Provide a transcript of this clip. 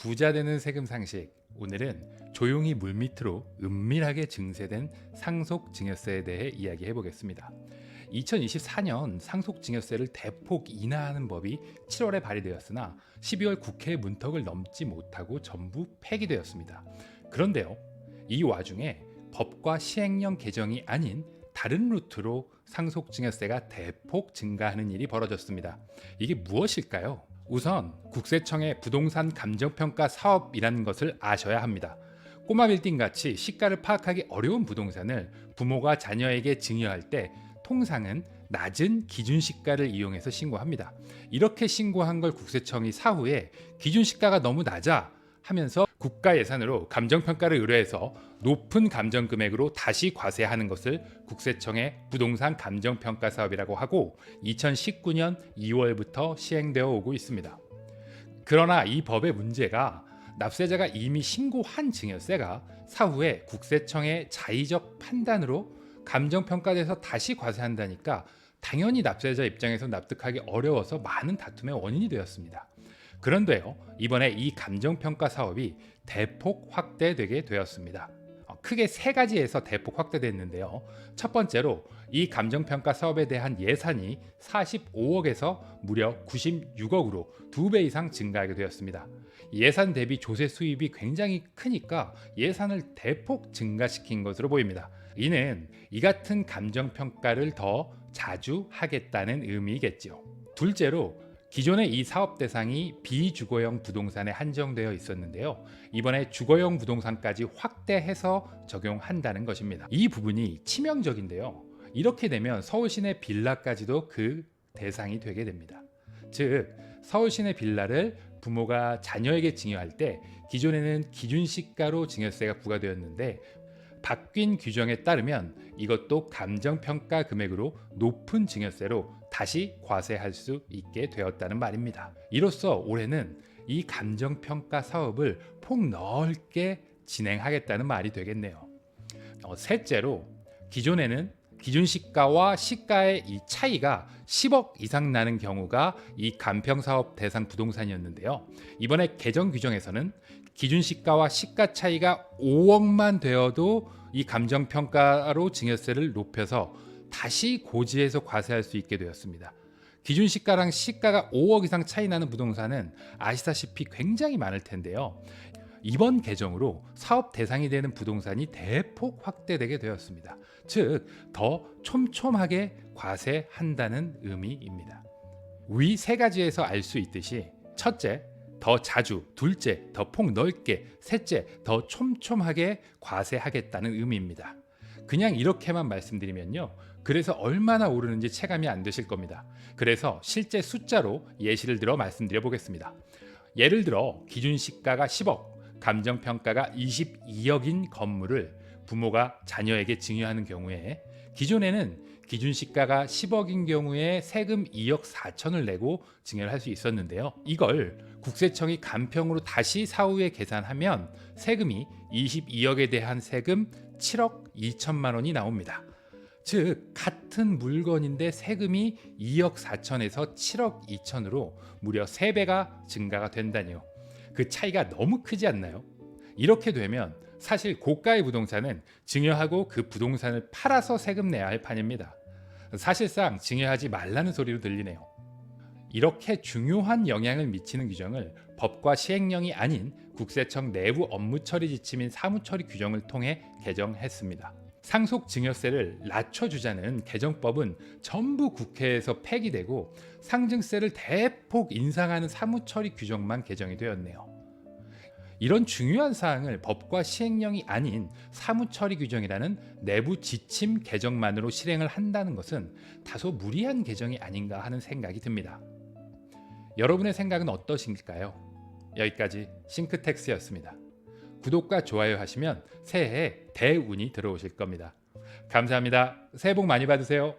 부자 되는 세금 상식. 오늘은 조용히 물밑으로 은밀하게 증세된 상속증여세에 대해 이야기해 보겠습니다. 2024년 상속증여세를 대폭 인하하는 법이 7월에 발의되었으나 12월 국회 문턱을 넘지 못하고 전부 폐기되었습니다. 그런데요, 이 와중에 법과 시행령 개정이 아닌 다른 루트로 상속증여세가 대폭 증가하는 일이 벌어졌습니다. 이게 무엇일까요? 우선 국세청의 부동산 감정평가 사업이라는 것을 아셔야 합니다. 꼬마 빌딩같이 시가를 파악하기 어려운 부동산을 부모가 자녀에게 증여할 때 통상은 낮은 기준시가를 이용해서 신고합니다. 이렇게 신고한 걸 국세청이 사후에 기준시가가 너무 낮아 하면서 국가 예산으로 감정평가를 의뢰해서 높은 감정금액으로 다시 과세하는 것을 국세청의 부동산 감정평가 사업이라고 하고 2019년 2월부터 시행되어 오고 있습니다. 그러나 이 법의 문제가 납세자가 이미 신고한 증여세가 사후에 국세청의 자의적 판단으로 감정평가돼서 다시 과세한다니까 당연히 납세자 입장에서 납득하기 어려워서 많은 다툼의 원인이 되었습니다. 그런데요, 이번에 이 감정평가 사업이 대폭 확대되게 되었습니다. 크게 세 가지에서 대폭 확대됐는데요. 첫 번째로 이 감정평가 사업에 대한 예산이 45억에서 무려 96억으로 2배 이상 증가하게 되었습니다. 예산 대비 조세 수입이 굉장히 크니까 예산을 대폭 증가시킨 것으로 보입니다. 이는 이 같은 감정평가를 더 자주 하겠다는 의미겠죠. 둘째로 기존의 이 사업 대상이 비주거용 부동산에 한정되어 있었는데요. 이번에 주거용 부동산까지 확대해서 적용한다는 것입니다. 이 부분이 치명적인데요. 이렇게 되면 서울 시내 빌라까지도 그 대상이 되게 됩니다. 즉, 서울 시내 빌라를 부모가 자녀에게 증여할 때 기존에는 기준시가로 증여세가 부과되었는데 바뀐 규정에 따르면 이것도 감정평가 금액으로 높은 증여세로 다시 과세할 수 있게 되었다는 말입니다. 이로써 올해는 이 감정평가 사업을 폭넓게 진행하겠다는 말이 되겠네요. 셋째로 기존에는 기준시가와 시가의 이 차이가 10억 이상 나는 경우가 이 감평사업 대상 부동산이었는데요. 이번에 개정 규정에서는 기준시가와 시가 차이가 5억만 되어도 이 감정평가로 증여세를 높여서 다시 고지해서 과세할 수 있게 되었습니다. 기준시가랑 시가가 5억 이상 차이 나는 부동산은 아시다시피 굉장히 많을 텐데요. 이번 개정으로 사업 대상이 되는 부동산이 대폭 확대되게 되었습니다. 즉, 더 촘촘하게 과세한다는 의미입니다. 위 세 가지에서 알 수 있듯이 첫째, 더 자주, 둘째, 더 폭넓게, 셋째, 더 촘촘하게 과세하겠다는 의미입니다. 그냥 이렇게만 말씀드리면요, 그래서 얼마나 오르는지 체감이 안 되실 겁니다. 그래서 실제 숫자로 예시를 들어 말씀드려 보겠습니다. 예를 들어 기준시가가 10억, 감정평가가 22억인 건물을 부모가 자녀에게 증여하는 경우에 기존에는 기준시가가 10억인 경우에 세금 2억 4천을 내고 증여를 할 수 있었는데요. 이걸 국세청이 감평으로 다시 사후에 계산하면 세금이 22억에 대한 세금 7억 2천만 원이 나옵니다. 즉, 같은 물건인데 세금이 2억 4천에서 7억 2천으로 무려 3배가 증가가 된다니요. 그 차이가 너무 크지 않나요? 이렇게 되면 사실 고가의 부동산은 증여하고 그 부동산을 팔아서 세금 내야 할 판입니다. 사실상 증여하지 말라는 소리로 들리네요. 이렇게 중요한 영향을 미치는 규정을 법과 시행령이 아닌 국세청 내부 업무 처리 지침인 사무처리 규정을 통해 개정했습니다. 상속증여세를 낮춰주자는 개정법은 전부 국회에서 폐기되고 상증세를 대폭 인상하는 사무처리 규정만 개정이 되었네요. 이런 중요한 사항을 법과 시행령이 아닌 사무처리 규정이라는 내부 지침 개정만으로 실행을 한다는 것은 다소 무리한 개정이 아닌가 하는 생각이 듭니다. 여러분의 생각은 어떠신가요? 여기까지 싱크텍스였습니다. 구독과 좋아요 하시면 새해에 대운이 들어오실 겁니다. 감사합니다. 새해 복 많이 받으세요.